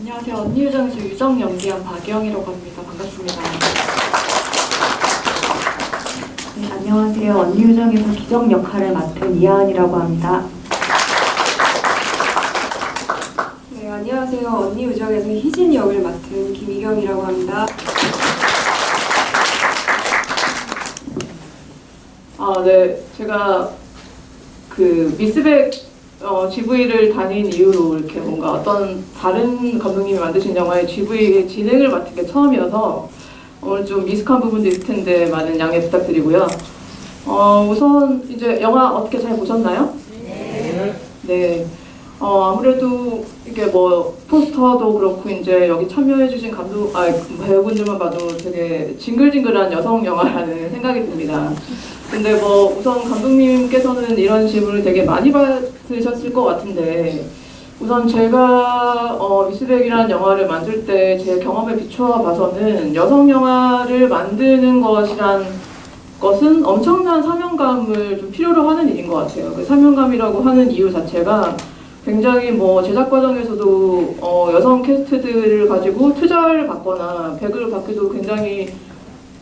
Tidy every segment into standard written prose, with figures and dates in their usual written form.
안녕하세요. 언니 유정에서 유정 연기한 박예영이라고 합니다. 반갑습니다. 네, 안녕하세요. 언니 유정에서 기정 역할을 맡은 이하은이라고 합니다. 네, 안녕하세요. 언니 우정에서 희진이 역을 맡은 김희경이라고 합니다. 네. 제가 그 미스백 GV를 다닌 이후로 이렇게 뭔가 어떤 다른 감독님이 만드신 영화의 GV의 진행을 맡은 게 처음이어서 오늘 좀 미숙한 부분도 있을 텐데 많은 양해 부탁드리고요. 우선 이제 영화 어떻게 잘 보셨나요? 네. 네. 아무래도 이게 뭐 포스터도 그렇고 이제 여기 참여해주신 배우분들만 봐도 되게 징글징글한 여성 영화라는 생각이 듭니다. 근데 뭐 우선 감독님께서는 이런 질문을 되게 많이 받으셨을 것 같은데 우선 제가 미스백이라는 영화를 만들 때 제 경험에 비추어 봐서는 여성 영화를 만드는 것은 엄청난 사명감을 좀 필요로 하는 일인 것 같아요. 그 사명감이라고 하는 이유 자체가 굉장히 뭐 제작 과정에서도 여성 캐스트들을 가지고 투자를 받거나 배급을 받기도 굉장히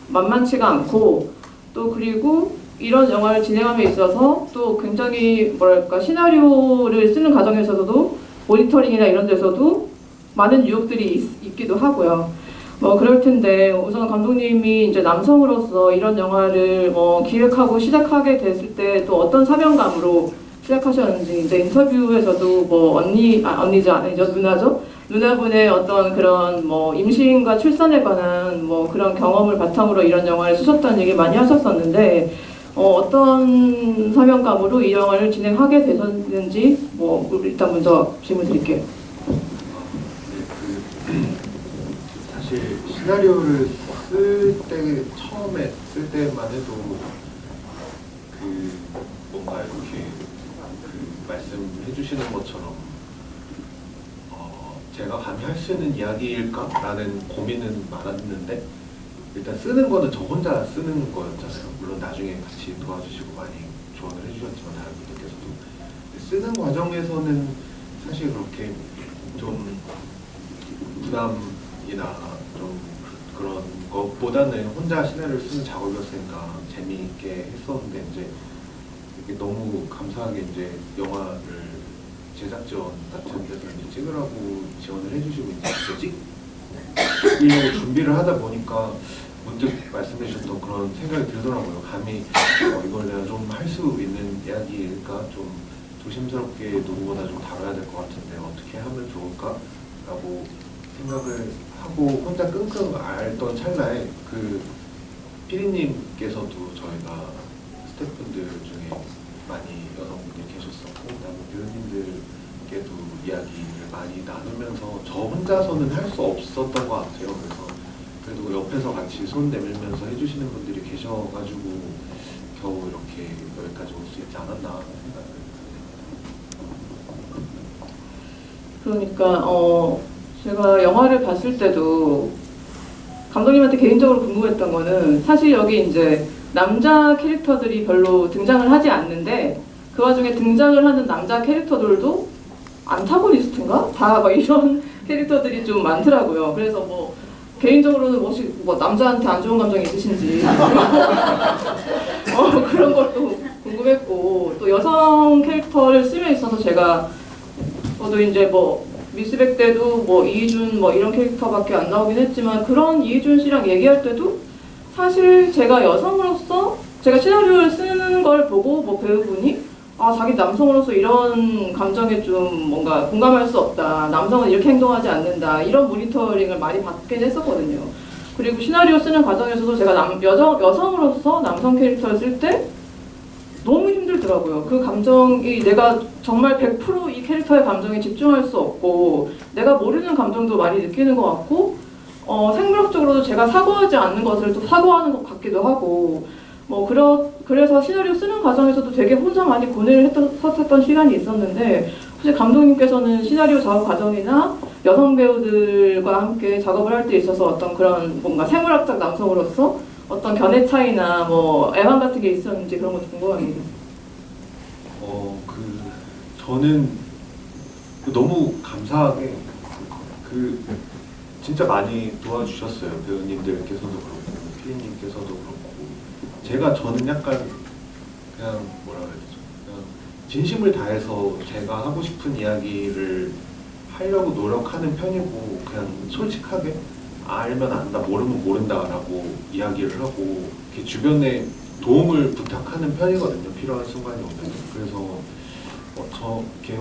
만만치가 않고 또 그리고 이런 영화를 진행함에 있어서 또 굉장히 뭐랄까 시나리오를 쓰는 과정에서도 모니터링이나 이런 데서도 많은 유혹들이 있기도 하고요. 뭐 그럴 텐데 우선 감독님이 이제 남성으로서 이런 영화를 기획하고 시작하게 됐을 때 또 어떤 사명감으로 시작하셨는지 이제 인터뷰에서도 뭐 아니죠 누나죠? 누나분의 어떤 그런 뭐 임신과 출산에 관한 뭐 그런 경험을 바탕으로 이런 영화를 쓰셨다는 얘기 많이 하셨었는데 어떤 사명감으로 이 영화를 진행하게 되셨는지 뭐 일단 먼저 질문 드릴게요. 사실 시나리오를 처음에 쓸 때만 해도 뭔가 이렇게 말씀해 주시는 것처럼 제가 감히 할 수 있는 이야기일까? 라는 고민은 많았는데 일단 쓰는 거는 저 혼자 쓰는 거였잖아요. 물론 나중에 같이 도와주시고 많이 조언을 해주셨지만 다른 분들께서도 쓰는 과정에서는 사실 그렇게 좀 부담이나 좀 그런 것보다는 혼자 시나리오를 쓰는 작업이었으니까 재미있게 했었는데 이제 이게 너무 감사하게 이제 영화를 제작 지원 같은 데서 이제 찍으라고 지원을 해주시고 이제 찍으려고 준비를 하다 보니까 문득 말씀해 주셨던 그런 생각이 들더라고요. 감히 이걸 내가 좀 할 수 있는 이야기일까? 좀 조심스럽게 누구보다 좀 다뤄야 될 것 같은데 어떻게 하면 좋을까? 라고 생각을 하고 혼자 끙끙 앓던 찰나에 피디님께서도 저희가 스태프분들 중에 많이 여성분들이 계셨었고 그다음에 배우님들께도 이야기를 많이 나누면서 저 혼자서는 할 수 없었던 것 같아요. 그래도 옆에서 같이 손 내밀면서 해주시는 분들이 계셔가지고 겨우 이렇게 여기까지 올 수 있지 않았나 생각을. 그러니까 제가 영화를 봤을 때도 감독님한테 개인적으로 궁금했던 거는 사실 여기 이제 남자 캐릭터들이 별로 등장을 하지 않는데 그 와중에 등장을 하는 남자 캐릭터들도 안타고니스트인가? 다 막 이런 캐릭터들이 좀 많더라고요. 그래서 뭐 개인적으로는 혹시 뭐 남자한테 안 좋은 감정이 있으신지 그런 것도 궁금했고 또 여성 캐릭터를 쓰면 있어서 저도 이제 뭐 미스백 때도 뭐 이희준 뭐 이런 캐릭터밖에 안 나오긴 했지만 그런 이희준 씨랑 얘기할 때도 사실 제가 여성으로서 제가 시나리오를 쓰는 걸 보고 뭐 배우분이 자기 남성으로서 이런 감정에 좀 뭔가 공감할 수 없다. 남성은 이렇게 행동하지 않는다. 이런 모니터링을 많이 받긴 했었거든요. 그리고 시나리오 쓰는 과정에서도 제가 여성으로서 남성 캐릭터를 쓸 때 너무 힘들더라고요. 그 감정이 내가 정말 100% 이 캐릭터의 감정에 집중할 수 없고 내가 모르는 감정도 많이 느끼는 것 같고 생물학적으로도 제가 사고하지 않는 것을 또 사고하는 것 같기도 하고 그래서 시나리오 쓰는 과정에서도 되게 혼자 많이 고뇌를 했었던 시간이 있었는데 혹시 감독님께서는 시나리오 작업 과정이나 여성 배우들과 함께 작업을 할 때 있어서 어떤 그런 뭔가 생물학적 남성으로서 어떤 견해 차이나 뭐 애환 같은 게 있었는지 그런 것도 궁금합니다. 저는 너무 감사하게 그 진짜 많이 도와주셨어요. 배우님들께서도 그렇고 피디님께서도 그렇고 저는 약간 그냥 뭐라 그래야 되죠? 그냥 진심을 다해서 제가 하고 싶은 이야기를 하려고 노력하는 편이고 그냥 솔직하게 알면 안다, 모르면 모른다라고 이야기를 하고 이렇게 주변에 도움을 부탁하는 편이거든요. 필요한 순간이 오면. 그래서 저 이렇게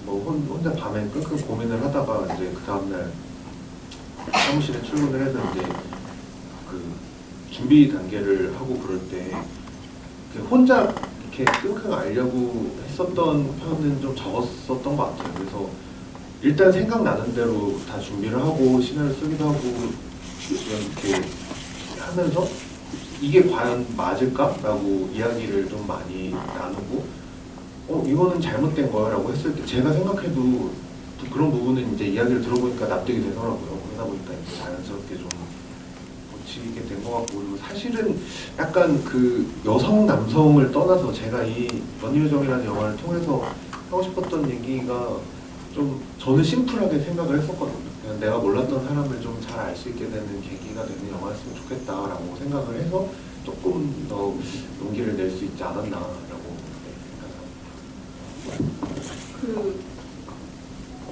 혼자 밤에 끙끙 고민을 하다가 이제 그 다음날 사무실에 출근을 해서 이제 그 준비 단계를 하고 그럴 때 혼자 이렇게 끙끙 앓려고 했었던 편은 좀 적었었던 것 같아요. 그래서 일단 생각나는 대로 다 준비를 하고 시나리오 쓰기도 하고 이렇게 하면서 이게 과연 맞을까라고 이야기를 좀 많이 나누고 이거는 잘못된 거야 라고 했을 때 제가 생각해도 그런 부분은 이제 이야기를 들어보니까 납득이 되더라고요. 그러다 보니까 이제 자연스럽게 좀 고치게 된 것 같고, 그리고 사실은 약간 그 여성 남성을 떠나서 제가 이 원유정이라는 영화를 통해서 하고 싶었던 얘기가 좀 저는 심플하게 생각을 했었거든요. 그냥 내가 몰랐던 사람을 좀 잘 알 수 있게 되는 계기가 되는 영화였으면 좋겠다라고 생각을 해서 조금 더 용기를 낼 수 있지 않았나라고 그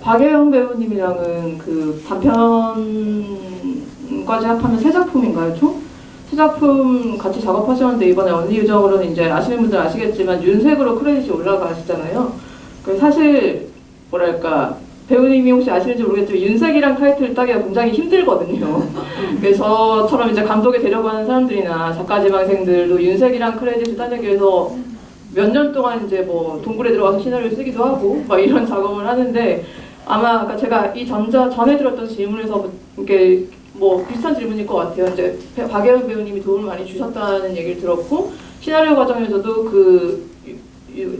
박예영 배우님이랑은 그 단편까지 합하면 세 작품인가요, 총? 세 작품 같이 작업하셨는데 이번에 언니 유정으로는 이제 아시는 분들 아시겠지만 윤색으로 크레딧이 올라가시잖아요. 그 사실 뭐랄까 배우님이 혹시 아시는지 모르겠지만 윤색이란 타이틀을 따기가 굉장히 힘들거든요. 그래서 저처럼 이제 감독에 되려고 하는 사람들이나 작가 지망생들도 윤색이란 크레딧을 따내기 위해서 몇 년 동안 이제 뭐 동굴에 들어가서 시나리오를 쓰기도 하고 막 이런 작업을 하는데 아마 아까 제가 이 전에 들었던 질문에서 이렇게 뭐 비슷한 질문일 것 같아요. 이제 박예은 배우님이 도움을 많이 주셨다는 얘기를 들었고 시나리오 과정에서도 그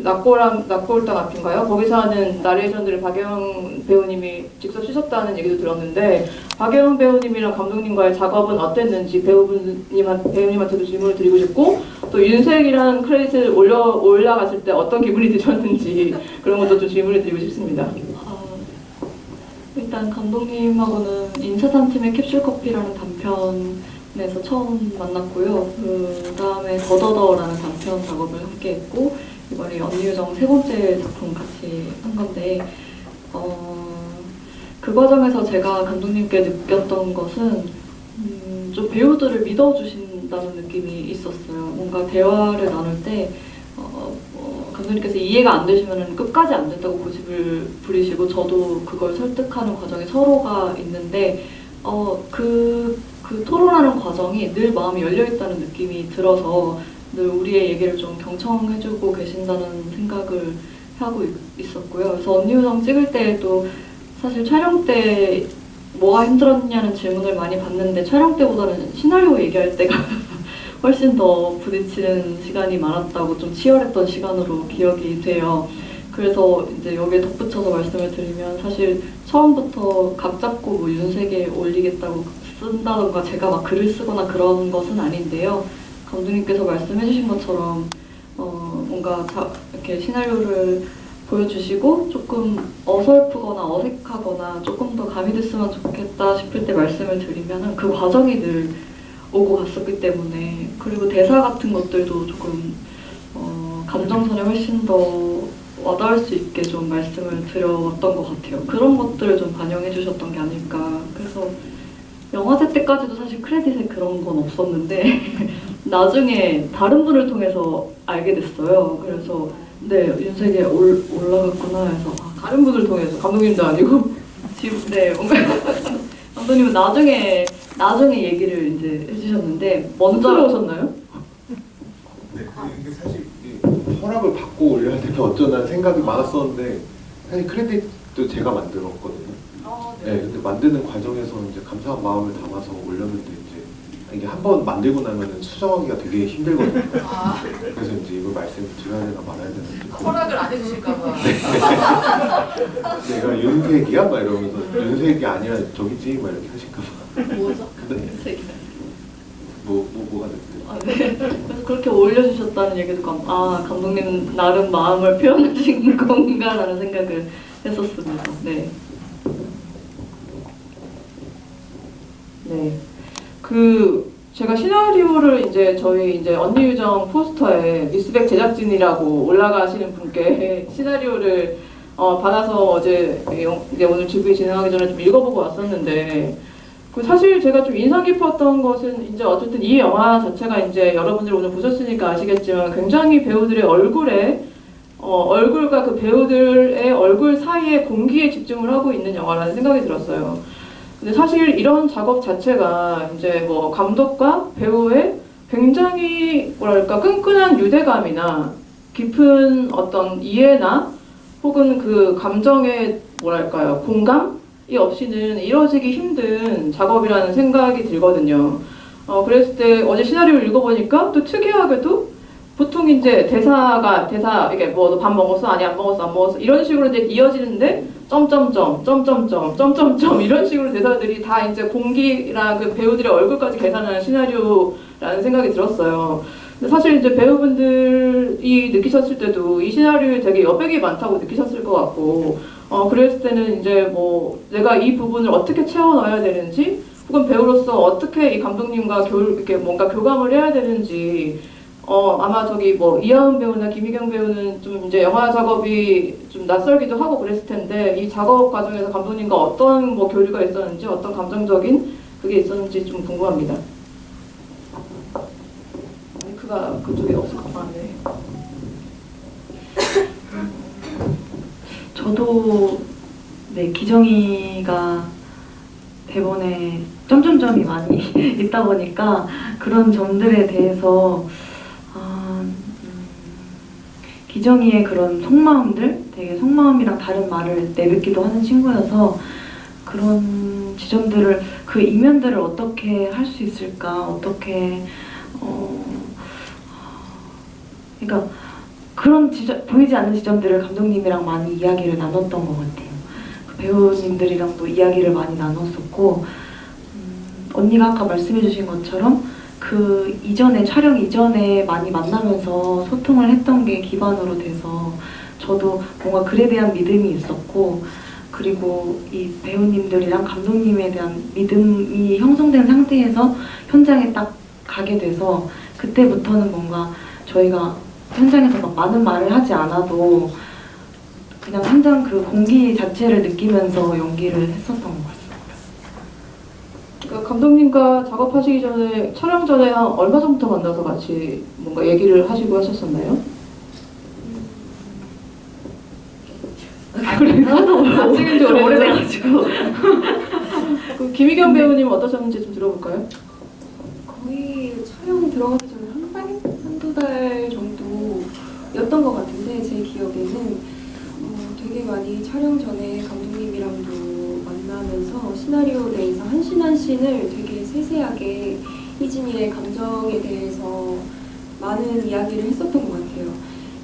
낙골당 앞인가요? 거기서 하는 나레이션들을 박예은 배우님이 직접 쓰셨다는 얘기도 들었는데 박예은 배우님이랑 감독님과의 작업은 어땠는지 배우님한테도 질문을 드리고 싶고 또 윤색이라는 크레딧을 올라갔을 때 어떤 기분이 드셨는지 그런 것도 좀 질문을 드리고 싶습니다. 일단 감독님하고는 인사단팀의 캡슐커피라는 단편에서 처음 만났고요. 그 다음에 더더더라는 단편 작업을 함께 했고 이번에 언니유정 세 번째 작품 같이 한 건데 그 과정에서 제가 감독님께 느꼈던 것은 좀 배우들을 믿어주신다는 느낌이 있었어요. 뭔가 대화를 나눌 때 감독님께서 이해가 안 되시면 끝까지 안 된다고 고집을 부리시고 저도 그걸 설득하는 과정에 서로가 있는데 그 토론하는 과정이 늘 마음이 열려있다는 느낌이 들어서 늘 우리의 얘기를 좀 경청해주고 계신다는 생각을 하고 있었고요. 그래서 언니유정 찍을 때에도 사실 촬영 때 뭐가 힘들었냐는 질문을 많이 받는데 촬영 때보다는 시나리오 얘기할 때가 훨씬 더 부딪히는 시간이 많았다고 좀 치열했던 시간으로 기억이 돼요. 그래서 이제 여기에 덧붙여서 말씀을 드리면 사실 처음부터 각 잡고 뭐 윤색에 올리겠다고 쓴다던가 제가 막 글을 쓰거나 그런 것은 아닌데요. 감독님께서 말씀해주신 것처럼 뭔가 이렇게 시나리오를 보여주시고 조금 어설프거나 어색하거나 조금 더 감이 됐으면 좋겠다 싶을 때 말씀을 드리면 그 과정이 늘 오고 갔었기 때문에 그리고 대사 같은 것들도 조금 감정선에 훨씬 더 와닿을 수 있게 좀 말씀을 드려왔던 것 같아요. 그런 것들을 좀 반영해 주셨던 게 아닐까. 그래서 영화제 때까지도 사실 크레딧에 그런 건 없었는데 나중에 다른 분을 통해서 알게 됐어요. 그래서 네, 윤색에 올라갔구나 해서 다른 분을 통해서 감독님도 아니고 네, 뭔가 감독님은 나중에 얘기를 이제 해주셨는데 먼저 오셨나요? 네, 이게 사실 허락을 받고 올려야 되나 어쩌나 생각이 많았었는데 사실 크레딧도 제가 만들었거든요. 네, 근데 만드는 과정에서 이제 감사한 마음을 담아서 올렸는데 이제 이게 한번 만들고 나면은 수정하기가 되게 힘들거든요. 그래서 이제 이걸 말씀드려야 되나 말아야 되나. 허락을 안 해주실까봐. 내가 윤색이야? 막 이러면서 윤색이 아니라 저기지? 막 이렇게 하실까봐. 뭐죠? 네. 윤색이 뭐가 됐어요? 네. 그래서 그렇게 올려주셨다는 얘기도 감독님 나름 마음을 표현하신 건가라는 생각을 했었습니다. 네. 네. 제가 시나리오를 이제 저희 이제 언니 유정 포스터에 미스백 제작진이라고 올라가시는 분께 시나리오를 받아서 어제 이제 오늘 GV 진행하기 전에 좀 읽어보고 왔었는데 사실 제가 좀 인상 깊었던 것은 이제 어쨌든 이 영화 자체가 이제 여러분들이 오늘 보셨으니까 아시겠지만 굉장히 배우들의 얼굴에 얼굴과 그 배우들의 얼굴 사이의 공기에 집중을 하고 있는 영화라는 생각이 들었어요. 근데 사실 이런 작업 자체가 이제 뭐 감독과 배우의 굉장히 뭐랄까 끈끈한 유대감이나 깊은 어떤 이해나 혹은 그 감정의 뭐랄까요 공감이 없이는 이루어지기 힘든 작업이라는 생각이 들거든요. 그랬을 때 어제 시나리오를 읽어보니까 또 특이하게도 보통 이제 대사 이게 뭐 너 밥 먹었어? 아니 안 먹었어 안 먹었어 이런 식으로 이제 이어지는데 점점점 이런 식으로 대사들이 다 이제 공기랑 그 배우들의 얼굴까지 계산하는 시나리오라는 생각이 들었어요. 근데 사실 이제 배우분들이 느끼셨을 때도 이 시나리오에 되게 여백이 많다고 느끼셨을 것 같고 그랬을 때는 이제 뭐 내가 이 부분을 어떻게 채워 넣어야 되는지 혹은 배우로서 어떻게 이 감독님과 이렇게 뭔가 교감을 해야 되는지 아마 저기 뭐 이하은 배우나 김희경 배우는 좀 이제 영화 작업이 좀 낯설기도 하고 그랬을 텐데 이 작업 과정에서 감독님과 어떤 뭐 교류가 있었는지 어떤 감정적인 그게 있었는지 좀 궁금합니다. 마이크가 그쪽에 없을 것 같네. 저도 네 기정이가 대본에 점점점이 많이 있다 보니까 그런 점들에 대해서 기정이의 그런 속마음들, 되게 속마음이랑 다른 말을 내뱉기도 하는 친구여서 그런 지점들을, 그 이면들을 어떻게 할 수 있을까, 어떻게 그러니까 그런 보이지 않는 지점들을 감독님이랑 많이 이야기를 나눴던 것 같아요. 그 배우님들이랑도 이야기를 많이 나눴었고 언니가 아까 말씀해주신 것처럼 그 이전에 촬영 이전에 많이 만나면서 소통을 했던 게 기반으로 돼서 저도 뭔가 글에 대한 믿음이 있었고 그리고 이 배우님들이랑 감독님에 대한 믿음이 형성된 상태에서 현장에 딱 가게 돼서 그때부터는 뭔가 저희가 현장에서 막 많은 말을 하지 않아도 그냥 현장 그 공기 자체를 느끼면서 연기를 했었던 것 같습니다. 그러니까 감독님과 작업하시기 전에 촬영 전에 한 얼마 전부터 만나서 같이 뭔가 얘기를 하시고 하셨었나요? 아직은 좀 오래돼가지고. 그 김희경 배우님 어떠셨는지 좀 들어볼까요? 거의 촬영 들어가기 전에 한두 달 정도였던 것 같은데 제 기억에는 되게 많이 촬영 전에 감독님이랑도 만나면서 시나리오에 대해서 한 씬 한 씬을 되게 세세하게 희진이의 감정에 대해서 많은 이야기를 했었던 것 같아요.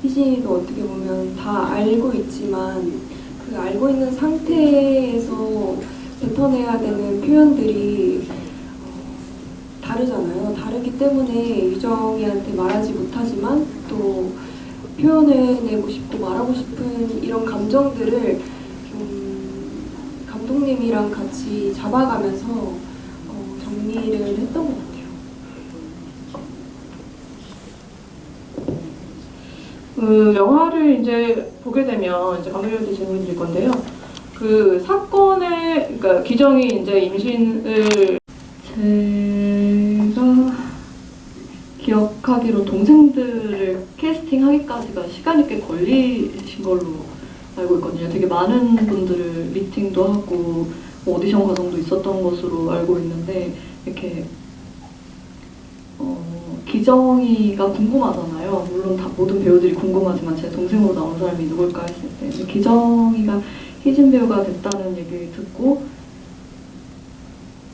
희진이도 어떻게 보면 다 알고 있지만 그 알고 있는 상태에서 뱉어내야 되는 표현들이 다르잖아요. 다르기 때문에 유정이한테 말하지 못하지만 또 표현해내고 싶고 말하고 싶은 이런 감정들을 좀 감독님이랑 같이 잡아가면서 정리를 했던 것 같아요. 그 영화를 이제 보게 되면 이제 감독님한테 질문 드릴 건데요. 그 사건의 그러니까 기정이 이제 임신을 제가 기억하기로 동생들을 캐스팅하기까지가 시간이 꽤 걸리신 걸로 알고 있거든요. 되게 많은 분들을 미팅도 하고 오디션 과정도 있었던 것으로 알고 있는데 이렇게 기정이가 궁금하잖아요. 물론 다 모든 배우들이 궁금하지만 제 동생으로 나온 사람이 누굴까 했을 때 근데 기정이가 희진 배우가 됐다는 얘기를 듣고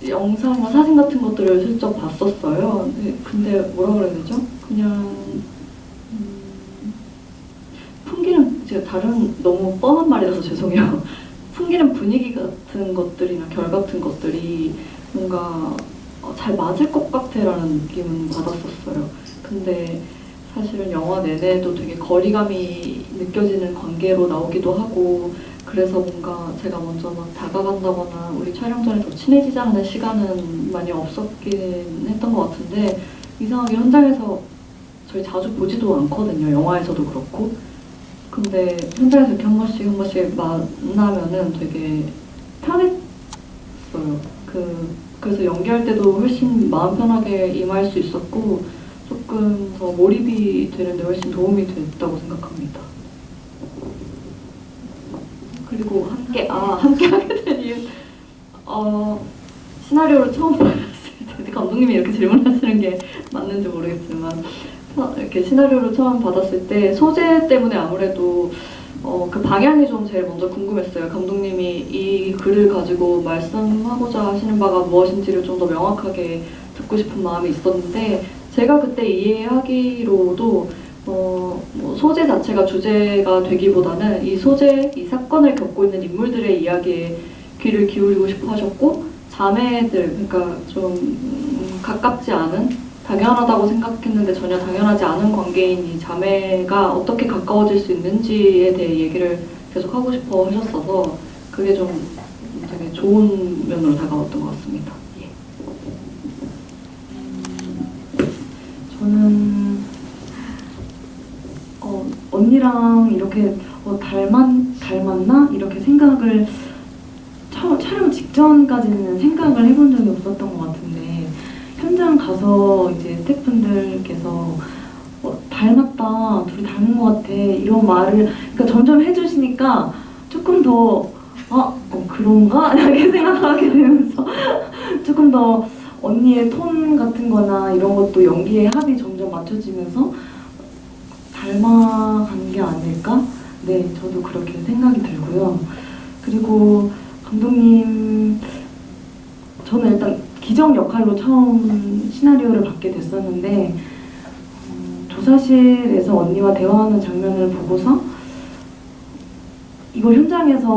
영상과 사진 같은 것들을 슬쩍 봤었어요. 근데 뭐라 그래야 되죠? 그냥 풍기는 제가 다른 너무 뻔한 말이라서 죄송해요. 풍기는 분위기 같은 것들이나 결 같은 것들이 뭔가 잘 맞을 것 같아라는 느낌은 받았었어요. 근데 사실은 영화 내내도 되게 거리감이 느껴지는 관계로 나오기도 하고 그래서 뭔가 제가 먼저 막 다가간다거나 우리 촬영 전에 더 친해지자 하는 시간은 많이 없었긴 했던 것 같은데 이상하게 현장에서 저희 자주 보지도 않거든요. 영화에서도 그렇고. 근데 현장에서 이렇게 한 번씩 만나면은 되게 편했어요. 그래서 연기할 때도 훨씬 마음 편하게 임할 수 있었고 조금 더 몰입이 되는데 훨씬 도움이 됐다고 생각합니다. 그리고 함께 하게 된 이유 시나리오를 처음 받았을 때 감독님이 이렇게 질문하시는 게 맞는지 모르겠지만 이렇게 시나리오를 처음 받았을 때 소재 때문에 아무래도 그 방향이 좀 제일 먼저 궁금했어요. 감독님이 이 글을 가지고 말씀하고자 하시는 바가 무엇인지를 좀 더 명확하게 듣고 싶은 마음이 있었는데 제가 그때 이해하기로도 뭐 소재 자체가 주제가 되기보다는 이 사건을 겪고 있는 인물들의 이야기에 귀를 기울이고 싶어 하셨고 자매들, 그러니까 좀 가깝지 않은 당연하다고 생각했는데 전혀 당연하지 않은 관계인 이 자매가 어떻게 가까워질 수 있는지에 대해 얘기를 계속 하고 싶어 하셨어서 그게 좀 되게 좋은 면으로 다가왔던 것 같습니다. 예. 저는 언니랑 이렇게 닮았나? 이렇게 생각을 촬영 직전까지는 생각을 해본 적이 없었던 것 같은데 현장 가서 이제 스태프분들께서 닮았다, 둘이 닮은 것 같아 이런 말을 그러니까 점점 해주시니까 조금 더 그런가? 이렇게 생각하게 되면서 조금 더 언니의 톤 같은 거나 이런 것도 연기의 합이 점점 맞춰지면서 닮아간 게 아닐까? 네, 저도 그렇게 생각이 들고요. 그리고 감독님, 저는 일단 기정 역할로 처음 시나리오를 받게 됐었는데 조사실에서 언니와 대화하는 장면을 보고서 이걸 현장에서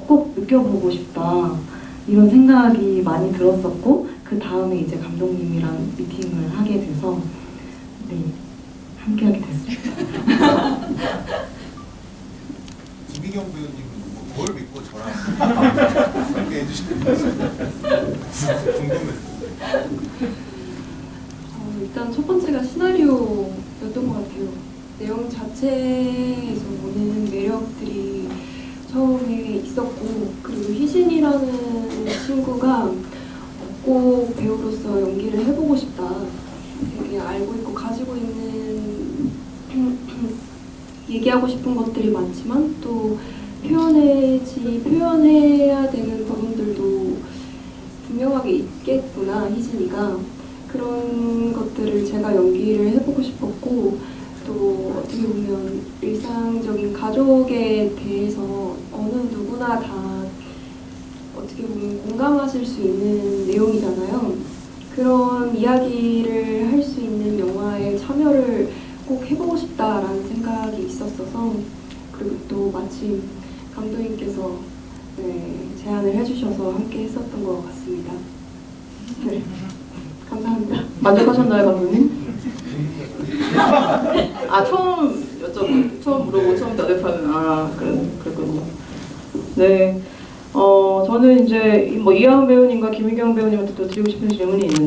꼭 느껴보고 싶다 이런 생각이 많이 들었었고 그 다음에 이제 감독님이랑 미팅을 하게 돼서 네, 함께하게 됐습니다. 김희경 배우님은 뭘 믿고 저랑 함께 해주시는 거죠? 궁금해요. 일단 첫 번째가 시나리오였던 것 같아요. 내용 자체에서 보는 매력들이 처음에 있었고 그리고 희진이라는 친구가 꼭 배우로서 연기를 해보고 싶다. 되게 알고 있고 가지고 있는 얘기하고 싶은 것들이 많지만 또 표현해야 되는 부분들도 분명하게 있겠구나, 희진이가. 그런 것들을 제가 연기를 해보고 싶었고 또 어떻게 보면 일상적인 가족에 대해서 어느 누구나 다 어떻게 보면 공감하실 수 있는 내용이잖아요. 그런 이야기를 할 수 있는 영화에 참여를 꼭 해보고 싶다라는 생각이 있었어서 그리고 또 마침 감독님께서 제안을 해주셔서 함께 했었던 것 같습니다. 네, 감사합니다. 만족하셨나요, 감독님? 처음 물어보고 처음 대답하는 그랬군요. 네, 저는 이제 뭐 이하은 배우님과 김희경 배우님한테 또 드리고 싶은 질문이 있는데.